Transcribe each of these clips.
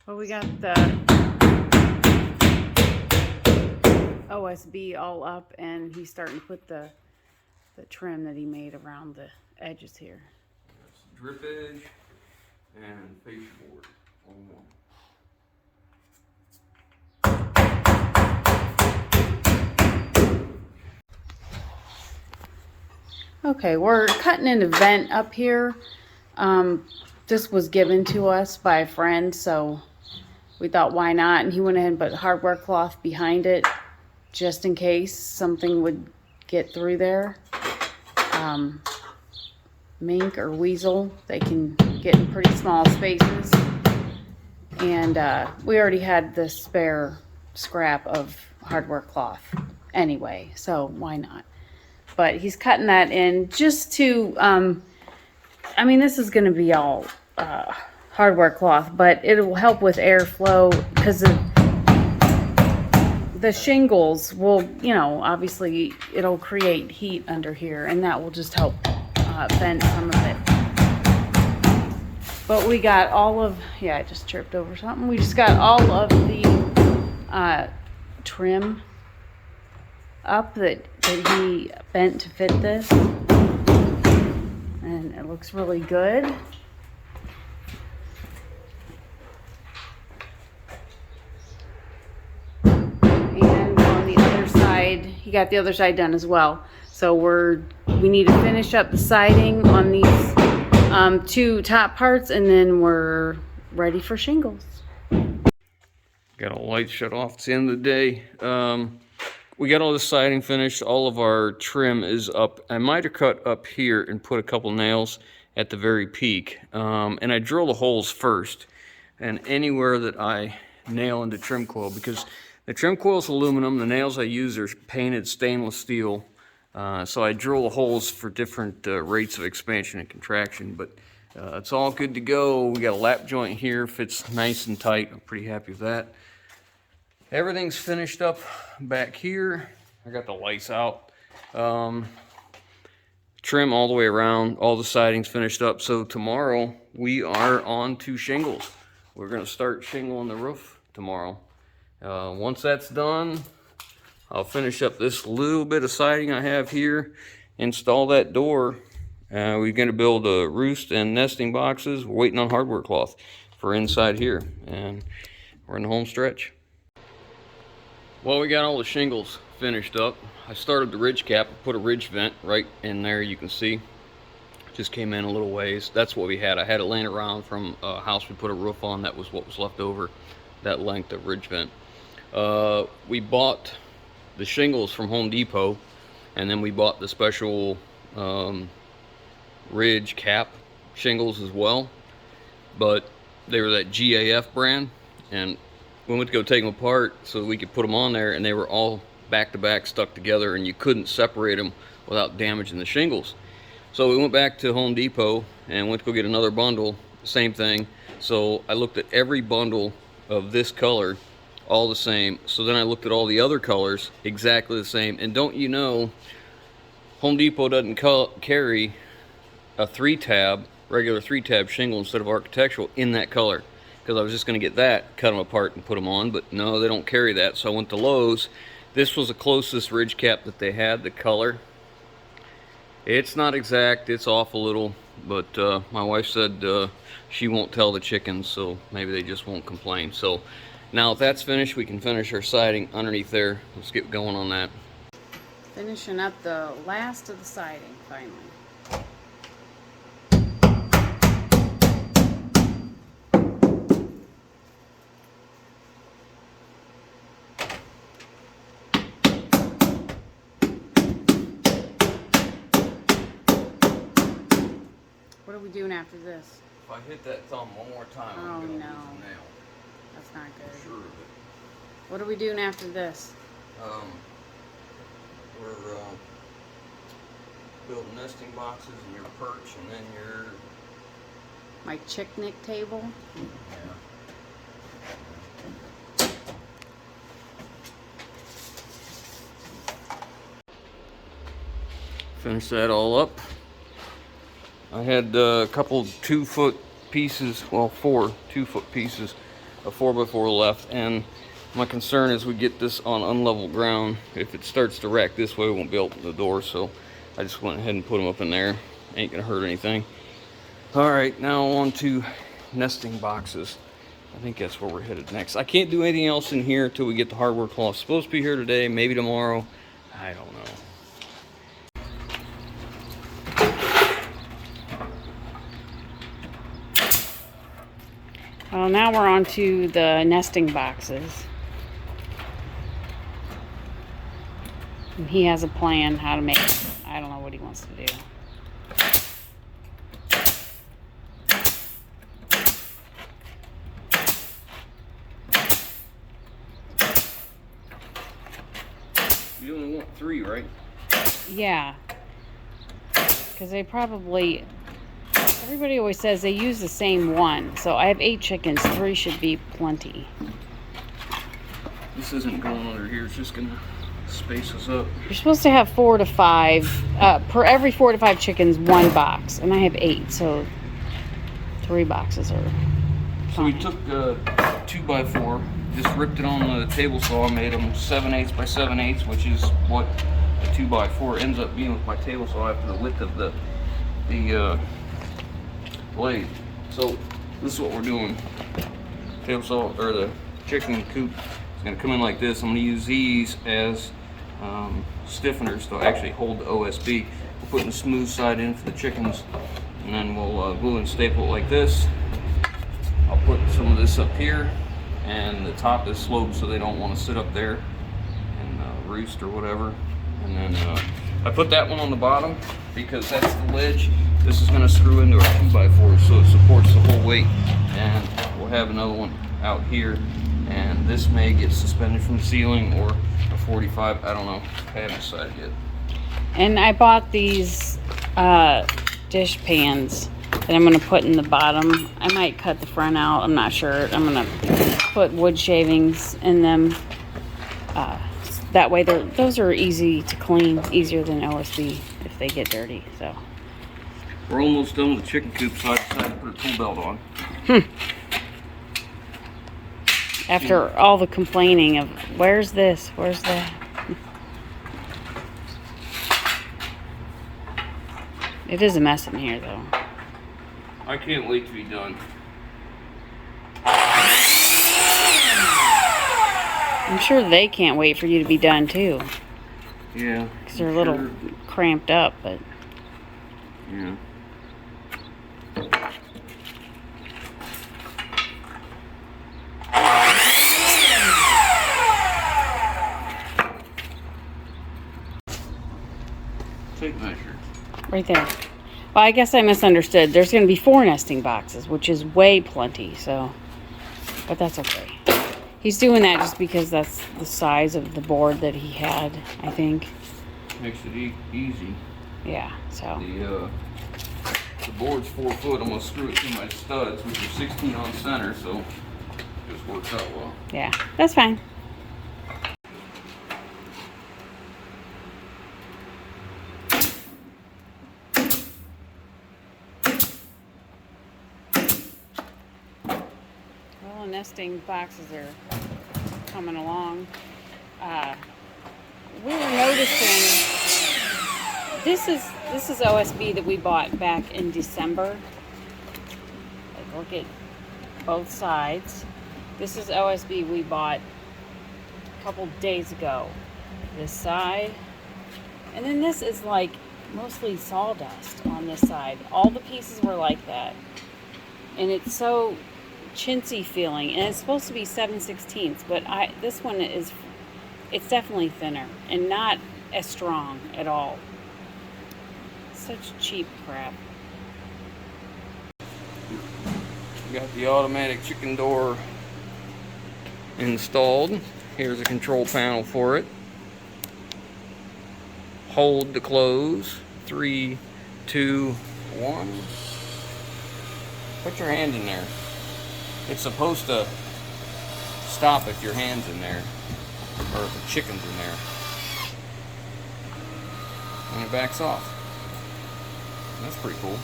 Well, we got the OSB all up, and he's starting to put the trim that he made around the edges here. That's drip edge and fascia board all in one. Okay, we're cutting an vent up here. This was given to us by a friend, so we thought why not, and he went ahead and put hardware cloth behind it just in case something would get through there. Mink or weasel, they can get in pretty small spaces, and we already had the spare scrap of hardware cloth anyway, so why not? But he's cutting that in just to, I mean, this is going to be all hardware cloth, but it will help with airflow because the shingles will, you know, obviously it'll create heat under here, and that will just help vent some of it. But we got all of, yeah, I just tripped over something. We just got all of the trim up that he bent to fit this, and it looks really good. And on the other side, he got the other side done as well. So we need to finish up the siding on these two top parts, and then we're ready for shingles. Got all lights shut off. It's the end of the day. We got all the siding finished. All of our trim is up. I might have cut up here and put a couple nails at the very peak. And I drill the holes first. And anywhere that I nail into trim coil, because the trim coil is aluminum, the nails I use are painted stainless steel. So I drill the holes for different rates of expansion and contraction. But it's all good to go. We got a lap joint here, fits nice and tight. I'm pretty happy with that. Everything's finished up back here. I got the lights out. Trim all the way around. All the siding's finished up. So tomorrow we are on to shingles. We're going to start shingling the roof tomorrow. Once that's done, I'll finish up this little bit of siding I have here, install that door. We're going to build a roost and nesting boxes. We're waiting on hardware cloth for inside here, and we're in the home stretch. Well, we got all the shingles finished up. I started the ridge cap, put a ridge vent right in there, you can see. Just came in a little ways. That's what we had. I had it laying around from a house we put a roof on. That was what was left over, that length of ridge vent. We bought the shingles from Home Depot, and then we bought the special ridge cap shingles as well. But they were that GAF brand, and we went to go take them apart so we could put them on there, and they were all back to back stuck together, and you couldn't separate them without damaging the shingles. So we went back to Home Depot and went to go get another bundle, same thing. So I looked at every bundle of this color, all the same. So then I looked at all the other colors, exactly the same. And don't you know, Home Depot doesn't carry a 3-tab, regular 3-tab shingle instead of architectural in that color. Because I was just going to get that, cut them apart and put them on, but no, they don't carry that. So I went to Lowe's. This was the closest ridge cap that they had, the color. It's not exact, it's off a little, but my wife said she won't tell the chickens, so maybe they just won't complain. So now if that's finished, we can finish our siding underneath there. Let's get going on that. Finishing up the last of the siding finally. What are we doing after this? If I hit that thumb one more time, Oh, I'm gonna no. lose a nail. That's not good. I'm sure of it. What are we doing after this? We're building nesting boxes and your perch, and then your My picnic table? finish that all up. I had a couple 2-foot pieces, well, 4 2-foot pieces a 4x4 left, and my concern is we get this on unlevel ground. If it starts to rack this way, we won't be able to open the door, so I just went ahead and put them up in there. Ain't gonna hurt anything. All right, now on to nesting boxes. I think that's where we're headed next. I can't do anything else in here until we get the hardware cloth. Supposed to be here today, maybe tomorrow. I don't know. Well, now we're on to the nesting boxes. And he has a plan how to make it. I don't know what he wants to do. You only want 3, right? Yeah. Because they probably... Everybody always says they use the same one. So I have 8 chickens. 3 should be plenty. This isn't going under here. It's just going to space us up. You're supposed to have 4 to 5. Per every 4 to 5 chickens, 1 box. And I have 8. So 3 boxes are fine. So we took a 2x4. Just ripped it on the table saw. Made them 7/8 by 7/8, which is what a 2x4 ends up being with my table saw after the width of the blade. So this is what we're doing. Table saw, or the chicken coop, is going to come in like this. I'm going to use these as stiffeners to actually hold the OSB. We're putting the smooth side in for the chickens, and then we'll glue and staple it like this. I'll put some of this up here, and the top is sloped so they don't want to sit up there and roost or whatever. And then I put that one on the bottom because that's the ledge. This is going to screw into our 2x4 so it supports the whole weight. And we'll have another one out here, and this may get suspended from the ceiling or a 45. I don't know. I haven't decided yet. And I bought these dish pans that I'm going to put in the bottom. I might cut the front out. I'm not sure. I'm going to put wood shavings in them. That way those are easy to clean, easier than OSB if they get dirty. So we're almost done with the chicken coop, so I decided to put a tool belt on. After all the complaining of where's this, where's that? It is a mess in here though. I can't wait to be done. I'm sure they can't wait for you to be done too. Yeah. Because they're a little cramped up, but... Yeah. Tape measure. Right there. Well, I guess I misunderstood. There's going to be 4 nesting boxes, which is way plenty, so... But that's okay. He's doing that just because that's the size of the board that he had, I think. Makes it easy. Yeah, so... The board's 4 foot. I'm going to screw it through my studs, which are 16 on center, so it just works out well. Yeah, that's fine. Well, nesting boxes are coming along. We were noticing this is OSB that we bought back in December. Like, look at both sides. This is OSB we bought a couple days ago. This side, and then this is like mostly sawdust on this side. All the pieces were like that, and it's so chintzy feeling, and it's supposed to be 7/16, but this one is, it's definitely thinner and not as strong at all. Such cheap crap. Got the automatic chicken door installed. Here's a control panel for it. Hold to close. 3, 2, 1. Put your hand in there. It's supposed to stop if your hand's in there, or if the chicken's in there. And it backs off. That's pretty cool.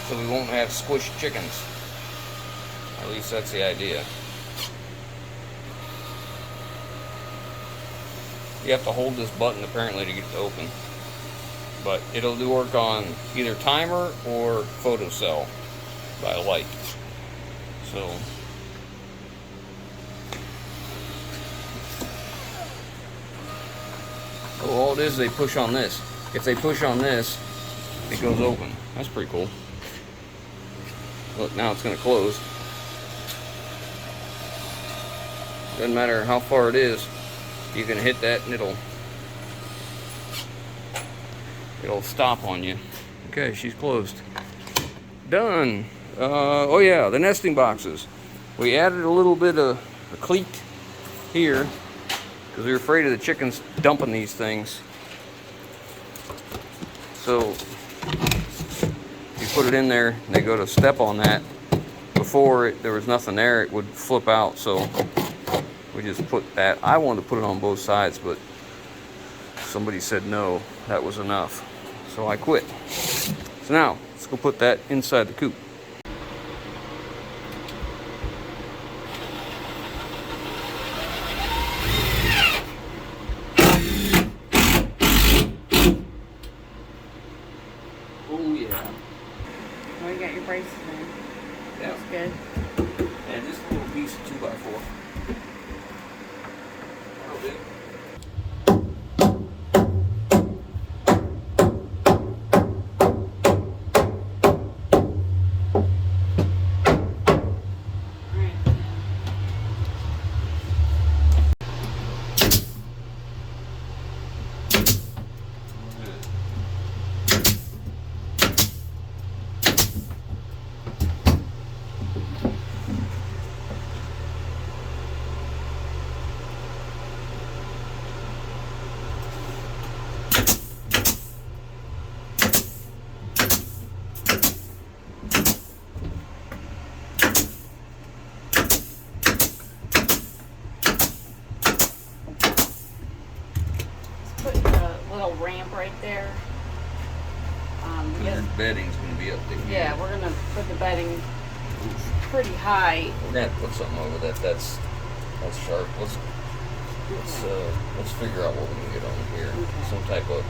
so we won't have squished chickens. At least that's the idea. You have to hold this button apparently to get it to open. But it'll do work on either timer or photocell by light. So all it is, they push on this. If they push on this, it goes open. That's pretty cool. Look, now it's going to close. Doesn't matter how far it is, you can hit that and it'll stop on you. Okay, she's closed. Done. Oh yeah, the nesting boxes. We added a little bit of a cleat here because we were afraid of the chickens dumping these things. So you put it in there and they go to step on that. Before there was nothing there, it would flip out. So we just put that. I wanted to put it on both sides, but somebody said no, that was enough. So I quit. So now let's go put that inside the coop. Oh yeah. Oh, you got your braces in. Yeah. That's good. And this little piece of 2x4. That'll do. Little ramp right there. Their bedding's going to be up there. Yeah, we're gonna put the bedding pretty high. We're gonna have to put something over that. That's sharp. Let's figure out what we can get on here. Okay. Some type of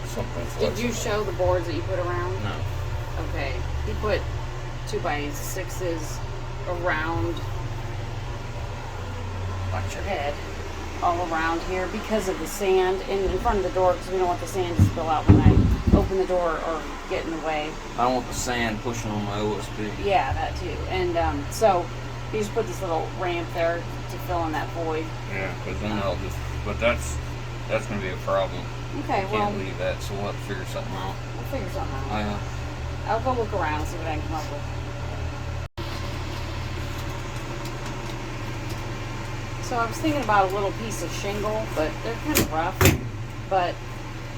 something flexible. Did you show the boards that you put around? No. Okay. He put 2x6s around. Watch your head. All around here because of the sand in front of the door, because we don't want the sand to spill out when I open the door or get in the way. I don't want the sand pushing on my OSB. Yeah, that too. And so you just put this little ramp there to fill in that void. Yeah, because then I'll just. But that's going to be a problem. Okay, well, Can't leave that, so we'll have to figure something out. we'll figure something out. I'll go look around and see what I can come up with. So I was thinking about a little piece of shingle, but they're kind of rough. But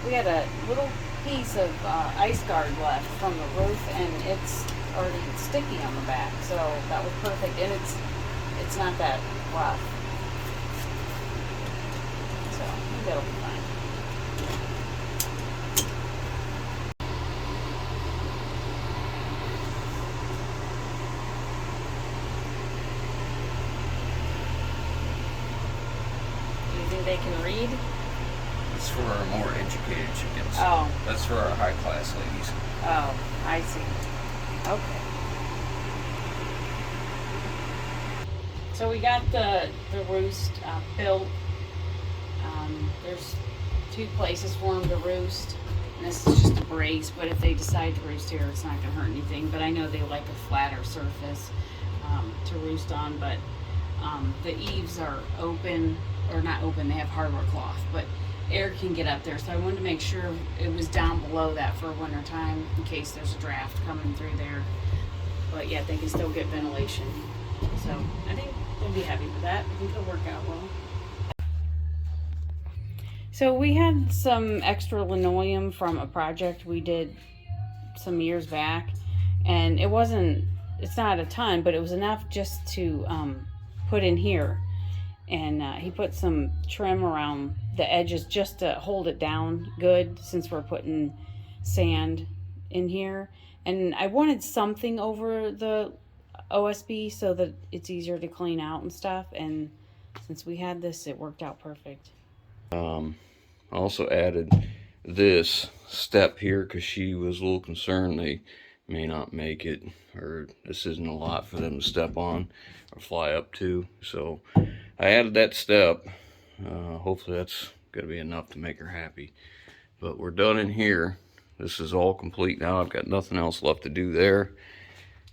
we had a little piece of ice guard left from the roof, and it's already sticky on the back. So that was perfect, and it's not that rough. So I think that'll be fine. They can read. It's for our more educated chickens. Oh. That's for our high class ladies. Oh, I see. Okay. So we got the roost built. There's 2 places for them to roost. And this is just a brace, but if they decide to roost here, it's not going to hurt anything. But I know they like a flatter surface to roost on. But the eaves are open. Or not open, they have hardware cloth, but air can get up there. So I wanted to make sure it was down below that for winter time in case there's a draft coming through there. But yet they can still get ventilation. So I think they'll be happy with that. I think it'll work out well. So we had some extra linoleum from a project we did some years back, and it's not a ton, but it was enough just to put in here. And he put some trim around the edges just to hold it down good, since we're putting sand in here, and I wanted something over the OSB so that it's easier to clean out and stuff, and since we had this, it worked out perfect. I also added this step here because she was a little concerned they may not make it, or this isn't a lot for them to step on or fly up to. So I added that step. Hopefully that's going to be enough to make her happy. But we're done in here. This is all complete now. I've got nothing else left to do there.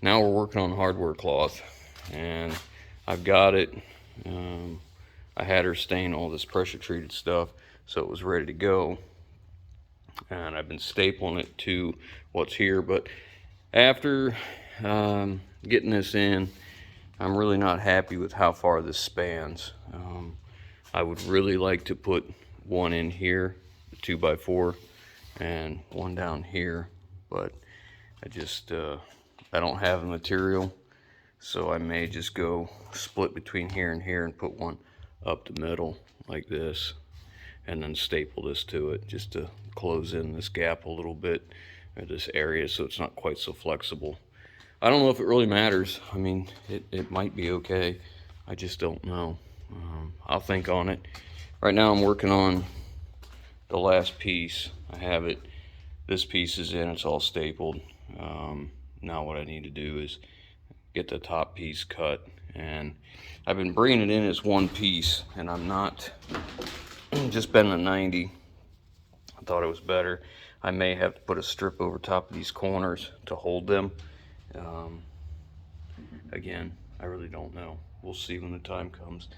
Now we're working on hardware cloth, and I've got it. I had her stain all this pressure treated stuff so it was ready to go, and I've been stapling it to what's here. But after getting this in, I'm really not happy with how far this spans. I would really like to put one in here, the 2x4, and one down here, but I don't have the material, so I may just go split between here and put one up the middle like this, and then staple this to it just to close in this gap a little bit, or this area, so it's not quite so flexible. I don't know if it really matters. I mean, it might be okay. I just don't know. I'll think on it. Right now I'm working on the last piece. I have it. This piece is in. It's all stapled. Now what I need to do is get the top piece cut. And I've been bringing it in as one piece, and I'm not just bending a 90. I thought it was better. I may have to put a strip over top of these corners to hold them. Again, I really don't know. We'll see when the time comes.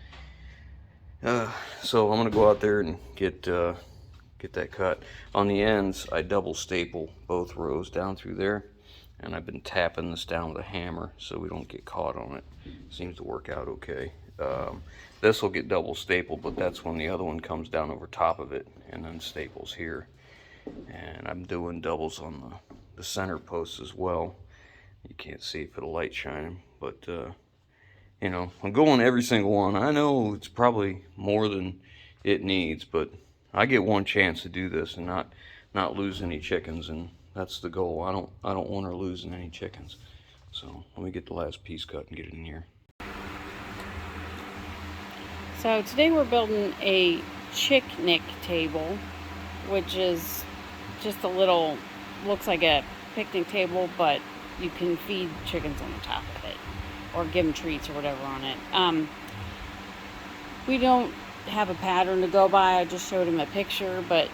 So I'm gonna go out there and get that cut. On the ends, I double staple both rows down through there, and I've been tapping this down with a hammer so we don't get caught on it. Seems to work out okay. This will get double stapled, but that's when the other one comes down over top of it and then staples here. And I'm doing doubles on the center posts as well. You can't see it for the light shining, but you know, I'm going every single one. I know it's probably more than it needs, but I get one chance to do this and not lose any chickens, and that's the goal. I don't want her losing any chickens. So let me get the last piece cut and get it in here. So today we're building a chicknick table, which is just a little, looks like a picnic table, but you can feed chickens on the top of it, or give them treats or whatever on it. We don't have a pattern to go by. I just showed him a picture, but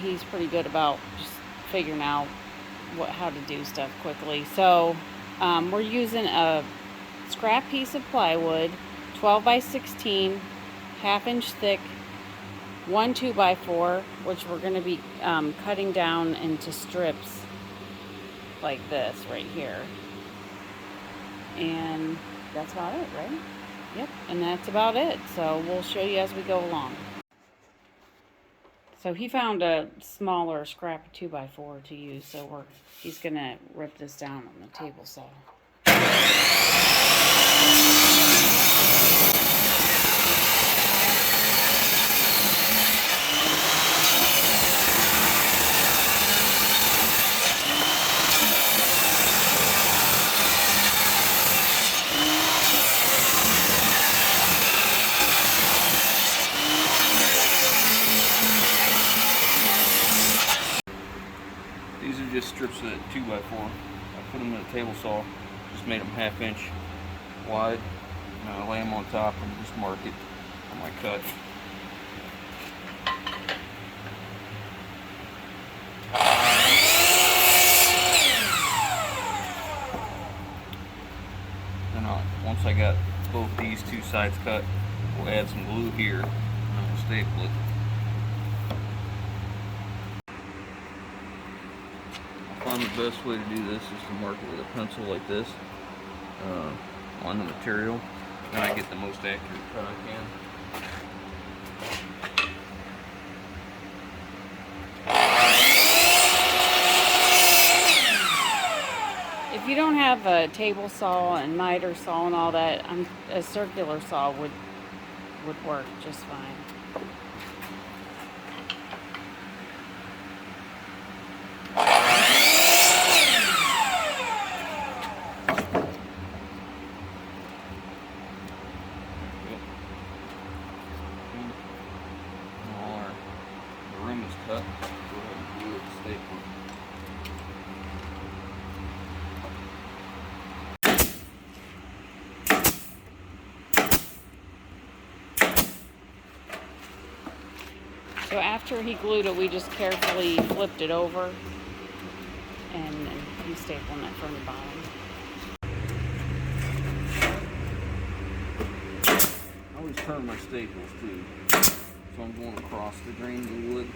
he's pretty good about just figuring out how to do stuff quickly. So we're using a scrap piece of plywood, 12 by 16, half-inch thick, one 2x4, which we're going to be cutting down into strips like this right here. And that's about it, right? Yep, and that's about it. So we'll show you as we go along. So he found a smaller scrap 2x4 to use, so he's gonna rip this down on the table saw. These are just strips of 2x4. I put them in a table saw, just made them 1/2 inch wide. I lay them on top and just mark it on my cut. Then once I got both these two sides cut, we'll add some glue here and we'll staple it. I find the best way to do this is to mark it with a pencil like this on the material. Then I get the most accurate cut I can. If you don't have a table saw and miter saw and all that, a circular saw would work just fine. glue it with stapler. So after he glued it, we just carefully flipped it over and he stapled it from the bottom. I always turn my staples too, so I'm going across the grain of the wood.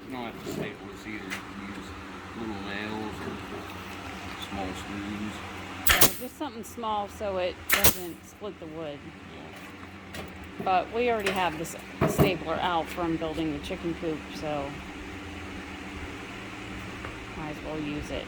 You don't have to staple this either. You can use little nails or small screws. Yeah, just something small so it doesn't split the wood. But we already have this stapler out from building the chicken coop, so might as well use it.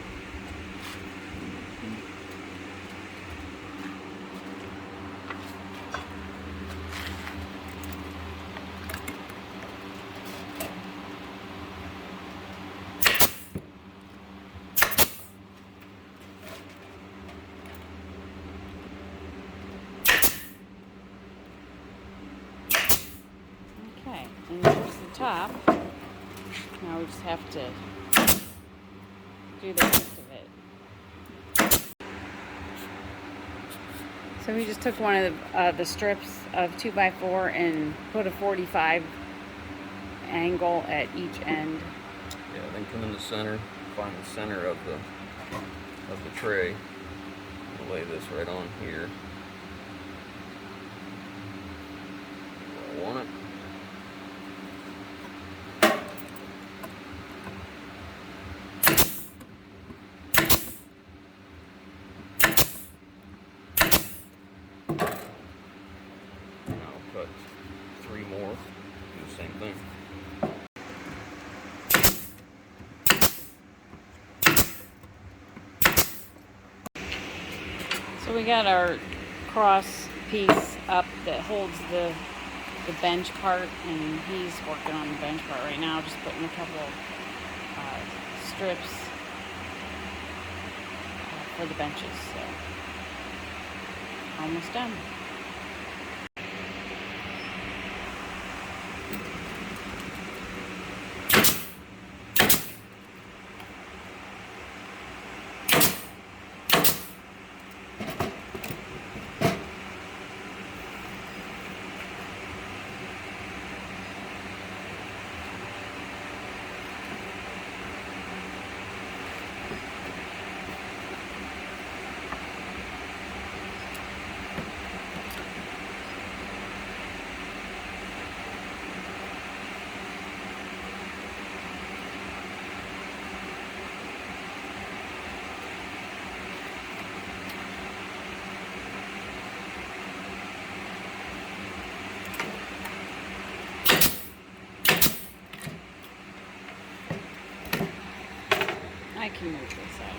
Okay, and there's the top. Now we just have to do the rest of it. So we just took one of the strips of 2x4 and put a 45 angle at each end. Yeah, then come in the center, find the center of the tray. I'll lay this right on here. Where I want it. Cut 3 more, do the same thing. So we got our cross piece up that holds the bench part, and he's working on the bench part right now, just putting a couple strips for the benches. So almost done. I can move this out.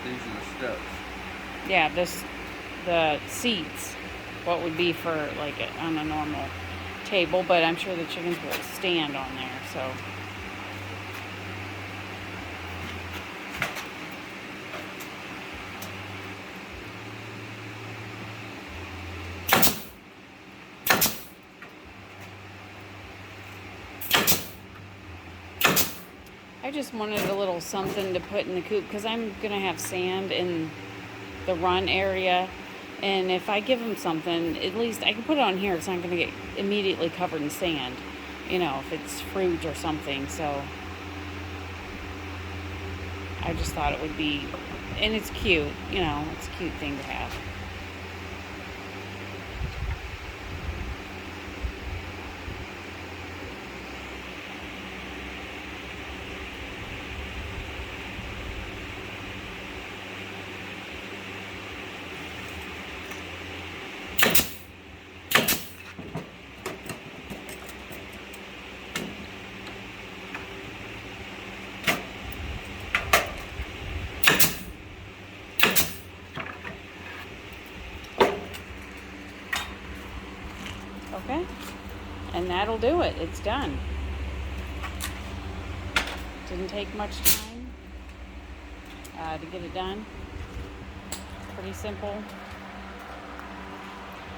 These are the steps. Yeah, the seats, what would be for like on a normal table, but I'm sure the chickens will stand on there, so. I just wanted a little something to put in the coop because I'm gonna have sand in the run area, and if I give them something, at least I can put it on here. It's not gonna get immediately covered in sand, you know, if it's fruit or something. So I just thought it would be, and it's cute, you know, it's a cute thing to have. And that'll do it. It's done. Didn't take much time to get it done. Pretty simple.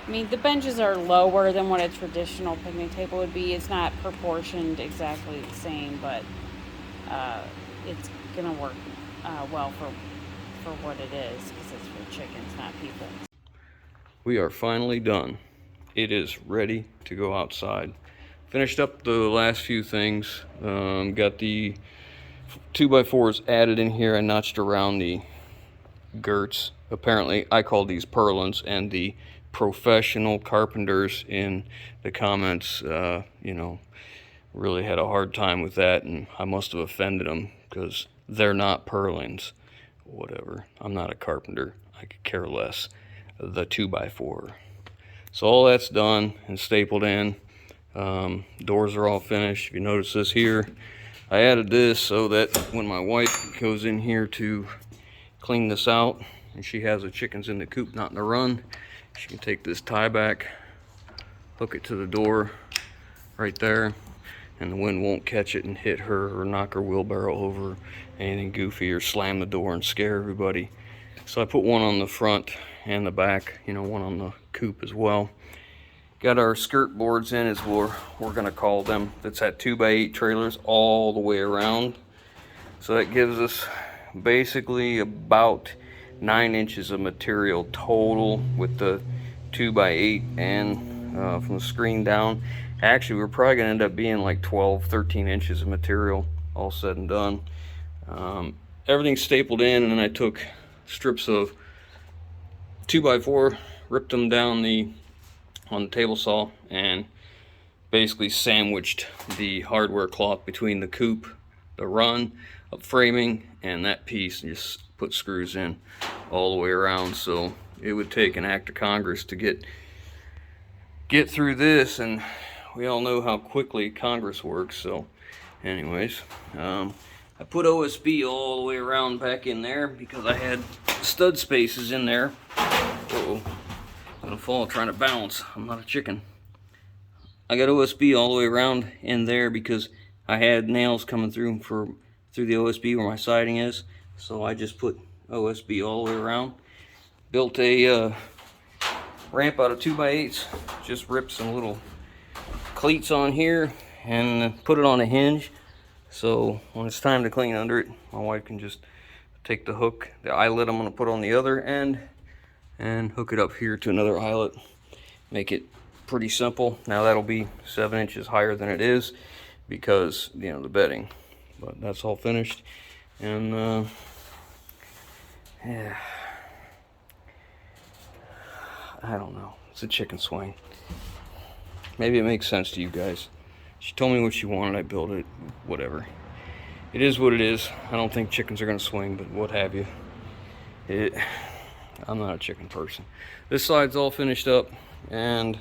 I mean, the benches are lower than what a traditional picnic table would be. It's not proportioned exactly the same, but it's gonna work well for what it is, because it's for chickens, not people. We are finally done. It is ready to go outside. Finished up the last few things. Got the 2x4s added in here. I notched around the girts. Apparently, I call these purlins, and the professional carpenters in the comments, you know, really had a hard time with that, and I must have offended them because they're not purlins. Whatever. I'm not a carpenter. I could care less. The 2x4. So all that's done and stapled in. Doors are all finished. If you notice this here, I added this so that when my wife goes in here to clean this out, and she has the chickens in the coop, not in the run, she can take this tie back, hook it to the door right there, and the wind won't catch it and hit her or knock her wheelbarrow over, anything goofy, or slam the door and scare everybody. So I put one on the front and the back, you know, one on the coop as well. Got our skirt boards in, as we're gonna call them. That's at 2x8 trailers all the way around. So that gives us basically about 9 inches of material total with the 2x8 and from the screen down. Actually, we're probably gonna end up being like 12, 13 inches of material all said and done. Everything's stapled in, and then I took strips of 2x4, ripped them down on the table saw, and basically sandwiched the hardware cloth between the coop, the run of framing, and that piece, and just put screws in all the way around. So it would take an act of Congress to get through this, and we all know how quickly Congress works. So anyways, I put OSB all the way around back in there because I had stud spaces in there. Uh-oh, I'm gonna fall trying to balance. I'm not a chicken. I got OSB all the way around in there because I had nails coming through the OSB where my siding is. So I just put OSB all the way around. Built a ramp out of 2x8s. Just ripped some little cleats on here and put it on a hinge. So when it's time to clean under it, my wife can just take the hook, the eyelet I'm gonna put on the other end, and hook it up here to another eyelet. Make it pretty simple. Now that'll be 7 inches higher than it is because, you know, the bedding. But that's all finished, and yeah, I don't know. It's a chicken swing. Maybe it makes sense to you guys. She told me what she wanted, I built it, whatever. It is what it is. I don't think chickens are gonna swing, but what have you. I'm not a chicken person. This side's all finished up, and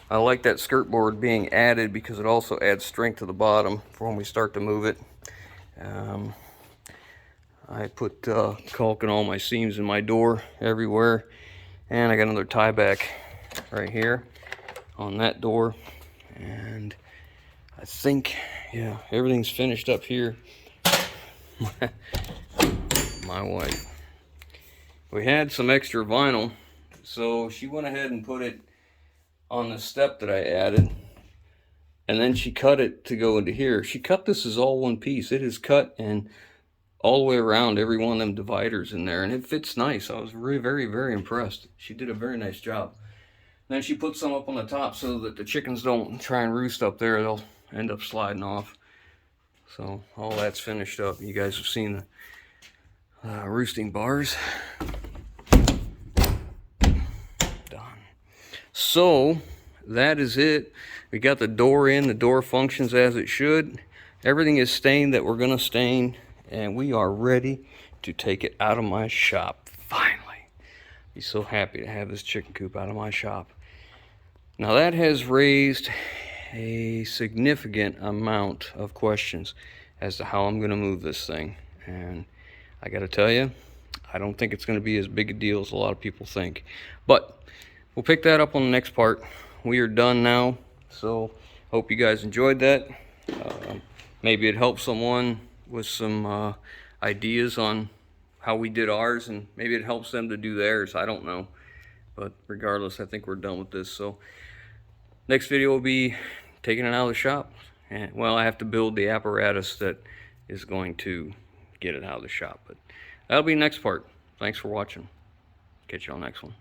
I like that skirt board being added because it also adds strength to the bottom for when we start to move it. I put caulk in all my seams in my door everywhere, and I got another tie back right here on that door, and I think, yeah, everything's finished up here. My wife, we had some extra vinyl, so she went ahead and put it on the step that I added, and then she cut it to go into here. She cut this as all one piece. It is cut and all the way around every one of them dividers in there, and it fits nice. I was really very impressed. She did a very nice job. Then she put some up on the top so that the chickens don't try and roost up there. They'll end up sliding off. So all that's finished up. You guys have seen the roosting bars. Done. So that is it. We got the door in. The door functions as it should. Everything is stained that we're gonna stain, and we are ready to take it out of my shop. Finally. Be so happy to have this chicken coop out of my shop. Now that has raised a significant amount of questions as to how I'm going to move this thing, and I got to tell you, I don't think it's going to be as big a deal as a lot of people think, but we'll pick that up on the next part. We are done now, so Hope you guys enjoyed that. Maybe it helped someone with some ideas on how we did ours, and maybe it helps them to do theirs. I don't know. But regardless, I think we're done with this. So next video will be taking it out of the shop. And well, I have to build the apparatus that is going to get it out of the shop. But that'll be the next part. Thanks for watching. Catch you on the next one.